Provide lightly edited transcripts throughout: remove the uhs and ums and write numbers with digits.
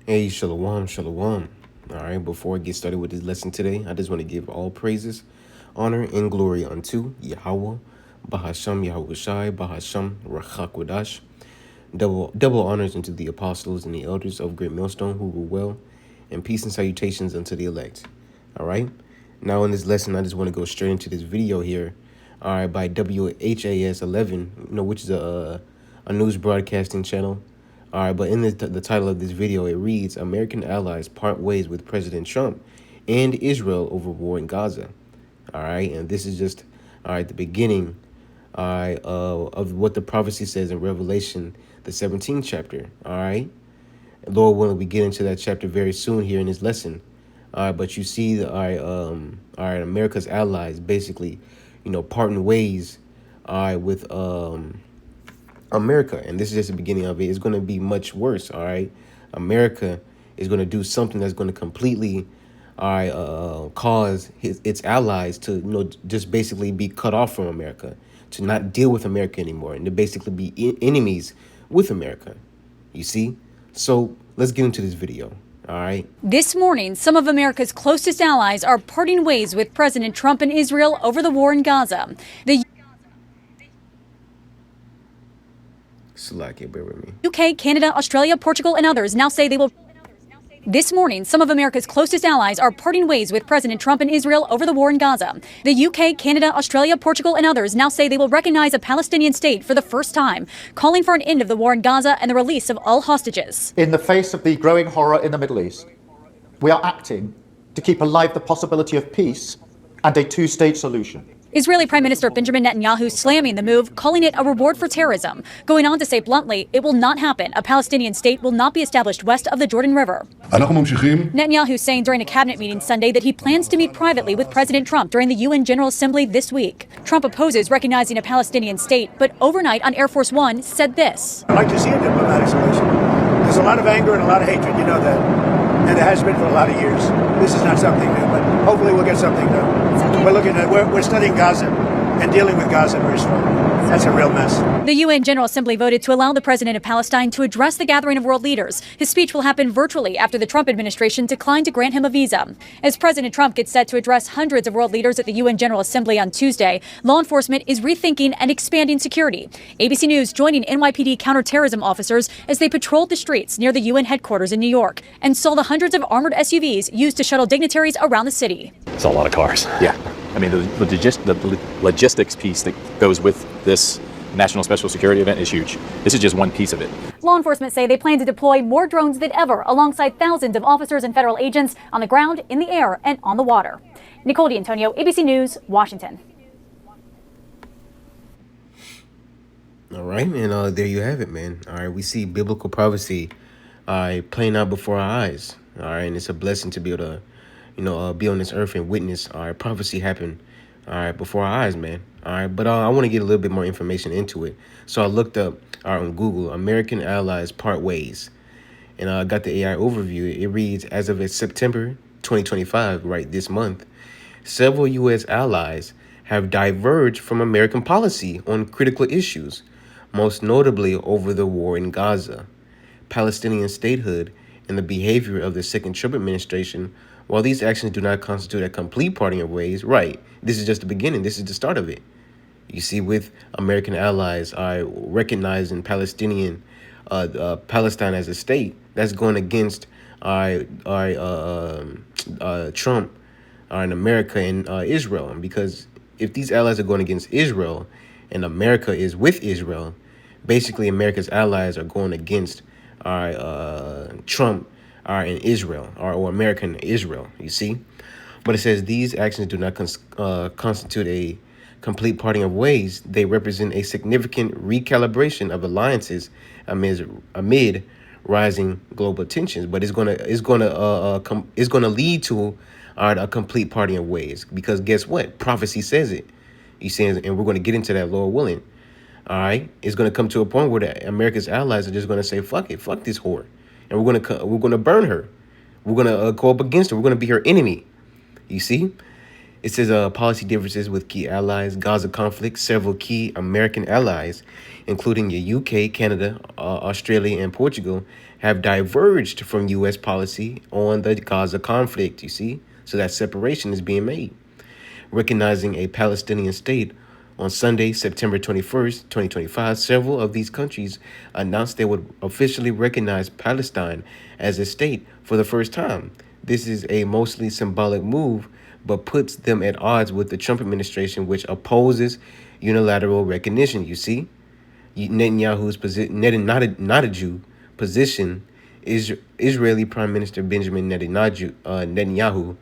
Hey, shalom, shalom. All right, before I get started with this lesson today, I just want to give all praises, honor, and glory unto Yahweh, Bahasham Yahweh Shai, Bahasham Rachakwadash. Double honors unto the apostles and the elders of Great Millstone who rule well, and peace and salutations unto the elect. All right, now in this lesson, I just want to go straight into this video here. All right, by WHAS 11, which is a news broadcasting channel. All right, but in the title of this video, it reads, American allies part ways with President Trump and Israel over war in Gaza. All right, and this is just, all right, the beginning, all right, of what the prophecy says in Revelation, the 17th chapter. All right, Lord willing, we get into that chapter very soon here in this lesson. All right, but you see, all right, America's allies basically, parting ways, all right, with America, and this is just the beginning of it. It's going to be much worse. All right, America is going to do something that's going to completely, all right, cause its allies to, just basically be cut off from America, to not deal with America anymore, and to basically be enemies with America. You see, so let's get into this video. All right. This morning, some of America's closest allies are parting ways with President Trump and Israel over the war in Gaza. Slack, bear with me. UK, Canada, Australia, Portugal, and others now say they will. This morning, some of America's closest allies are parting ways with President Trump and Israel over the war in Gaza. The UK, Canada, Australia, Portugal, and others now say they will recognize a Palestinian state for the first time, calling for an end of the war in Gaza and the release of all hostages. In the face of the growing horror in the Middle East, we are acting to keep alive the possibility of peace and a two-state solution. Israeli Prime Minister Benjamin Netanyahu slamming the move, calling it a reward for terrorism, going on to say bluntly, it will not happen. A Palestinian state will not be established west of the Jordan River. Netanyahu saying during a cabinet meeting Sunday that he plans to meet privately with President Trump during the UN General Assembly this week. Trump opposes recognizing a Palestinian state, but overnight on Air Force One said this. I'd like to see a diplomatic solution. There's a lot of anger and a lot of hatred, you know that. And there has been for a lot of years. This is not something new, but hopefully we'll get something new. We're studying Gaza and dealing with Gaza very strongly. That's a real mess. The UN General Assembly voted to allow the president of Palestine to address the gathering of world leaders. His speech will happen virtually after the Trump administration declined to grant him a visa. As President Trump gets set to address hundreds of world leaders at the UN General Assembly on Tuesday, law enforcement is rethinking and expanding security. ABC News joining NYPD counterterrorism officers as they patrolled the streets near the UN headquarters in New York and saw the hundreds of armored SUVs used to shuttle dignitaries around the city. It's a lot of cars. Yeah. I mean, the logistics piece that goes with this national special security event is huge. This is just one piece of it. Law enforcement say they plan to deploy more drones than ever, alongside thousands of officers and federal agents on the ground, in the air, and on the water. Nicole D'Antonio, ABC News, Washington. All right, and there you have it, man. All right, we see biblical prophecy playing out before our eyes. All right, and it's a blessing to be able to, be on this earth and witness prophecy happen, before our eyes, man. All right, but I want to get a little bit more information into it. So I looked up on Google, American allies part ways, and I got the AI overview. It reads, as of September 2025, right, this month, several U.S. allies have diverged from American policy on critical issues, most notably over the war in Gaza, Palestinian statehood, and the behavior of the second Trump administration. While these actions do not constitute a complete parting of ways, right, this is just the beginning. This is the start of it. You see, with American allies recognizing Palestine as a state, that's going against Trump and America and Israel. Because if these allies are going against Israel and America is with Israel, basically America's allies are going against Trump in Israel or American Israel, you see. But it says these actions do not constitute a complete parting of ways. They represent a significant recalibration of alliances amid rising global tensions. But it's gonna lead to a complete parting of ways, because guess what? Prophecy says it. You see, and we're going to get into that, Lord willing. All right, it's going to come to a point where America's allies are just going to say, "Fuck it, fuck this whore," and we're going to burn her. We're going to go up against her. We're going to be her enemy. You see, it says policy differences with key allies, Gaza conflict. Several key American allies including the UK, Canada, Australia, and Portugal, have diverged from U.S. policy on the Gaza conflict, you see? So that separation is being made. Recognizing a Palestinian state on Sunday, September 21st, 2025, several of these countries announced they would officially recognize Palestine as a state for the first time. This is a mostly symbolic move, but puts them at odds with the Trump administration, which opposes unilateral recognition. You see, Netanyahu's position, not a Jew position, is Israeli Prime Minister Benjamin Netanyahu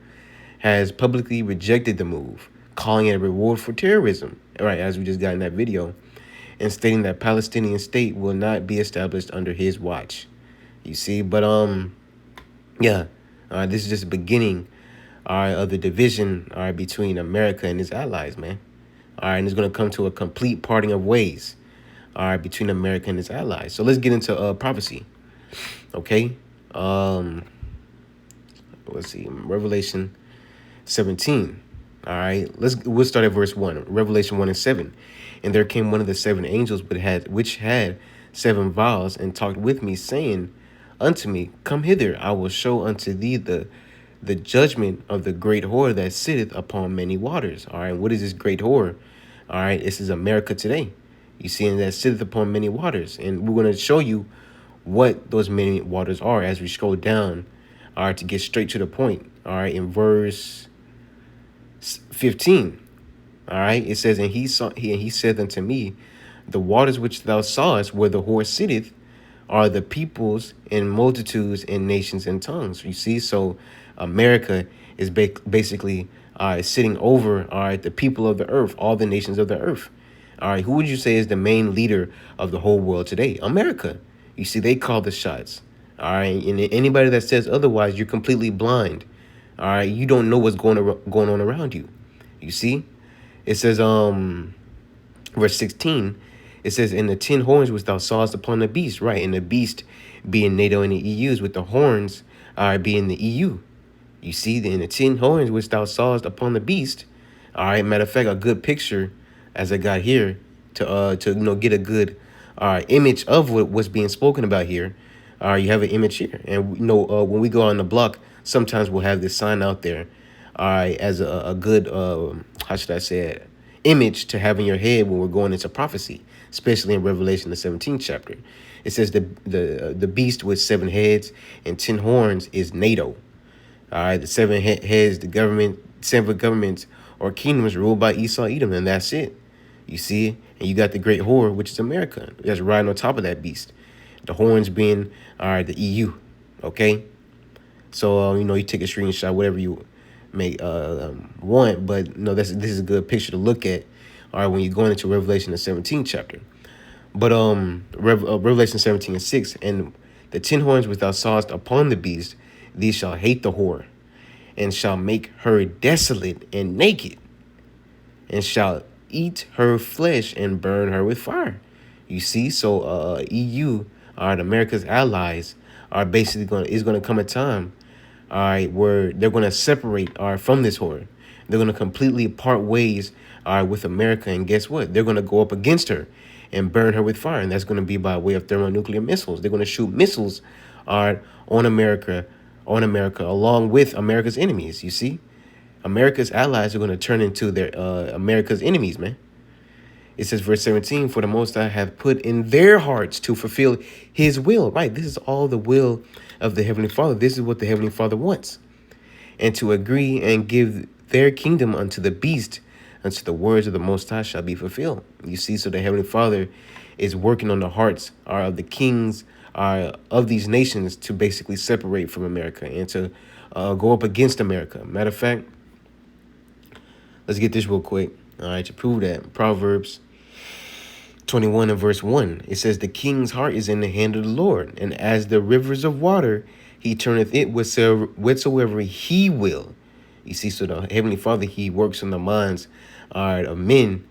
has publicly rejected the move, calling it a reward for terrorism, right, as we just got in that video, and stating that Palestinian state will not be established under his watch. You see, but yeah, this is just the beginning, of the division, between America and its allies, man. And it's going to come to a complete parting of ways, between America and its allies. So let's get into prophecy, okay? Let's see, Revelation 17. All right, we'll start at verse 1. Revelation 1 and 7. And there came one of the seven angels which had seven vials, and talked with me, saying unto me, Come hither, I will show unto thee the judgment of the great whore that sitteth upon many waters. All right, what is this great whore? All right, this is America today. You see, and that sitteth upon many waters. And we're going to show you what those many waters are as we scroll down, all right, to get straight to the point. All right, in verse 15, all right, it says, and he said unto me, the waters which thou sawest where the whore sitteth are the peoples and multitudes and nations and tongues. You see, so America is basically sitting over, all right, the people of the earth, all the nations of the earth. All right, who would you say is the main leader of the whole world today? America. You see, they call the shots. All right, and anybody that says otherwise, you're completely blind. All right, you don't know what's going on around you. You see, it says, verse 16, it says, "And the 10 horns which thou sawest upon the beast," right, and the beast being NATO and the EU's, with the horns being the EU. You see, in the 10 horns which thou sawest upon the beast. All right, matter of fact, a good picture as I got here to get a good image of what's being spoken about here. You have an image here, and when we go on the block, sometimes we'll have this sign out there, as a good how should I say it, image to have in your head when we're going into prophecy, especially in Revelation the 17th chapter. It says the beast with 7 heads and 10 horns is NATO. All right, the 7 heads, the 7 governments or kingdoms ruled by Esau, Edom, and that's it. You see, and you got the great whore, which is America, that's riding on top of that beast. The horns being the EU. Okay, so you take a screenshot, whatever you may want, but no, this is a good picture to look at. All right, when you're going into Revelation the 17th chapter, but Revelation 17 and 6, and the 10 horns which thou sawest upon the beast, these shall hate the whore, and shall make her desolate and naked, and shall eat her flesh and burn her with fire. You see, so EU, America's allies, are basically going to come a time, where they're going to separate from this whore. They're going to completely part ways with America, and guess what? They're going to go up against her and burn her with fire, and that's going to be by way of thermonuclear missiles. They're going to shoot missiles on America, along with America's enemies. You see, America's allies are going to turn into their America's enemies, man. It says, verse 17, "For the Most High hath put in their hearts to fulfill his will." Right, this is all the will of the Heavenly Father. This is what the Heavenly Father wants. "And to agree and give their kingdom unto the beast, until the words of the Most High shall be fulfilled." You see, so the Heavenly Father is working on the hearts of the kings of these nations to basically separate from America and to go up against America. Matter of fact, let's get this real quick. All right, to prove that, Proverbs 21 and verse 1, it says, "The king's heart is in the hand of the Lord, and as the rivers of water, he turneth it whatsoever he will." You see, so the Heavenly Father, he works on the minds of men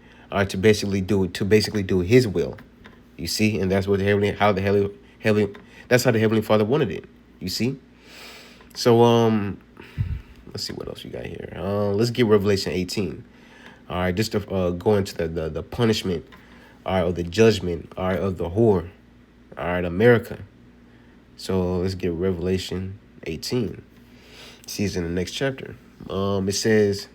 to basically do his will. You see, and that's what that's how the Heavenly Father wanted it. You see, so let's see what else we got here. Let's get Revelation 18. All right, just to go into the punishment all right, of the judgment, all right, of the whore, all right, America. So let's get Revelation 18. See, it's in the next chapter. It says,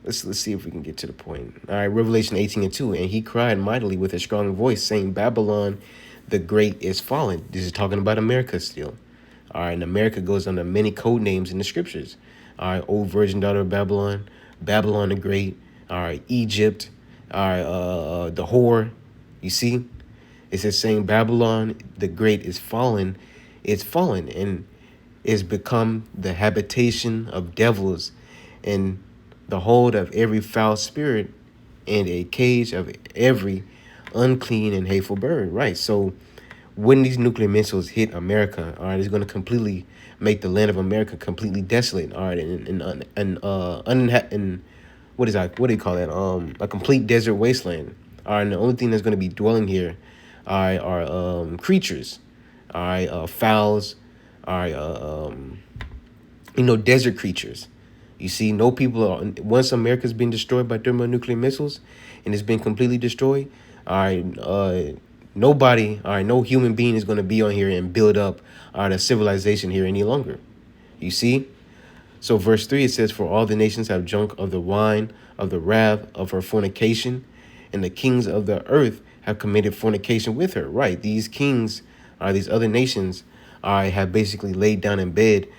let's see if we can get to the point. All right, Revelation 18:2. And he cried mightily with a strong voice, saying, Babylon the Great is fallen. This is talking about America still. All right, and America goes under many code names in the scriptures. All right, old virgin daughter of Babylon, Babylon the Great. All right, Egypt. All right, the whore. You see, it says saying Babylon the Great is fallen. It's fallen and is become the habitation of devils and the hold of every foul spirit and a cage of every unclean and hateful bird. Right. So when these nuclear missiles hit America, all right, it's going to completely make the land of America completely desolate. All right, and what is that? What do you call that? A complete desert wasteland. All right, and the only thing that's going to be dwelling here, all right, are creatures, all right, fowls, all right, desert creatures. You see, no people are, once America's been destroyed by thermonuclear missiles and it's been completely destroyed, all right, nobody, all right, no human being is going to be on here and build up, all right, a civilization here any longer. You see? So verse 3, it says, for all the nations have drunk of the wine of the wrath of her fornication, and the kings of the earth have committed fornication with her. Right. These kings, these other nations, have basically laid down in bed,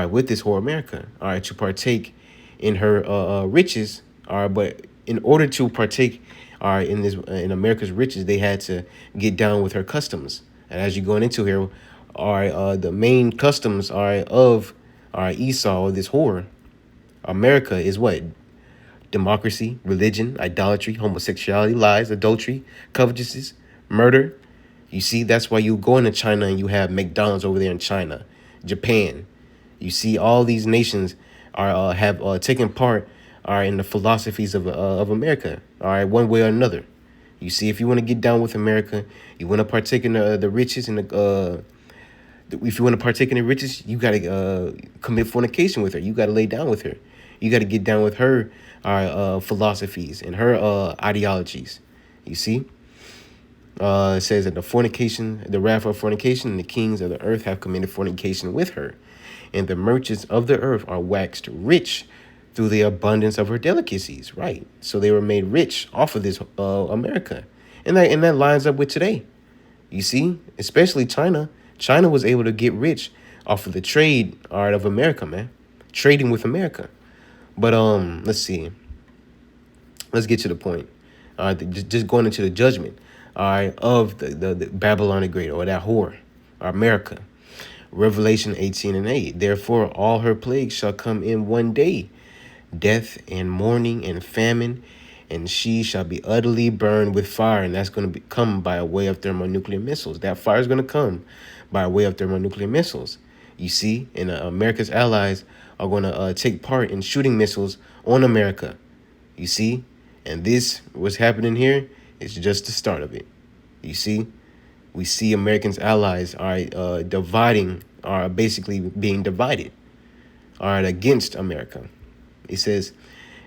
with this whore America, to partake in her riches. But in order to partake, in America's riches, they had to get down with her customs. And as you're going into here, the main customs of Esau, this whore, America, is what? Democracy, religion, idolatry, homosexuality, lies, adultery, covetousness, murder. You see, that's why you go into China and you have McDonald's over there in China, Japan. You see, all these nations have taken part in the philosophies of America, one way or another. You see, if you want to get down with America, you want to partake in the riches and if you want to partake in the riches, you got to commit fornication with her. You got to lay down with her. You got to get down with her philosophies and her ideologies. You see? It says that the wrath of fornication, and the kings of the earth have committed fornication with her. And the merchants of the earth are waxed rich through the abundance of her delicacies. Right. So they were made rich off of this America. And that lines up with today. You see? Especially China. China was able to get rich off of the trade of America, man. Trading with America. But let's see. Let's get to the point. Just going into the judgment, of the Babylon the Great, or that whore, America. Revelation 18:8. Therefore, all her plagues shall come in one day, death and mourning and famine, and she shall be utterly burned with fire. And that's going to come by way of thermonuclear missiles. That fire is going to come by way of thermonuclear missiles. You see, and America's allies are going to take part in shooting missiles on America. You see, and this, what's happening here, is just the start of it. You see, we see Americans' allies are dividing, are basically being divided, against America. It says,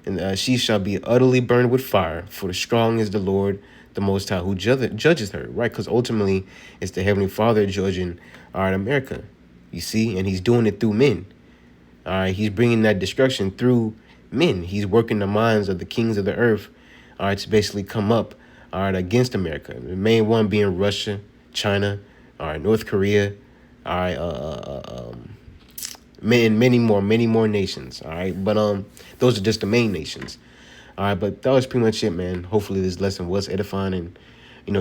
and she shall be utterly burned with fire, for the strong is the Lord, the Most High, who judges her, right? Because ultimately, it's the Heavenly Father judging America. You see, and he's doing it through men. He's bringing that destruction through men. He's working the minds of the kings of the earth, to basically come up, against America. The main one being Russia, China, North Korea, many more nations. But those are just the main nations. But that was pretty much it, man. Hopefully this lesson was edifying and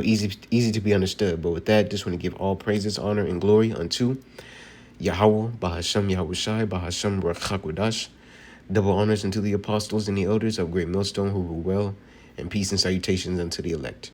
easy to be understood. But with that, just want to give all praises, honor, and glory unto Yahweh, Bahasham Yahushai, Bahasham Rachakwadash. Double honors unto the apostles and the elders of Great Millstone who rule well, and peace and salutations unto the elect.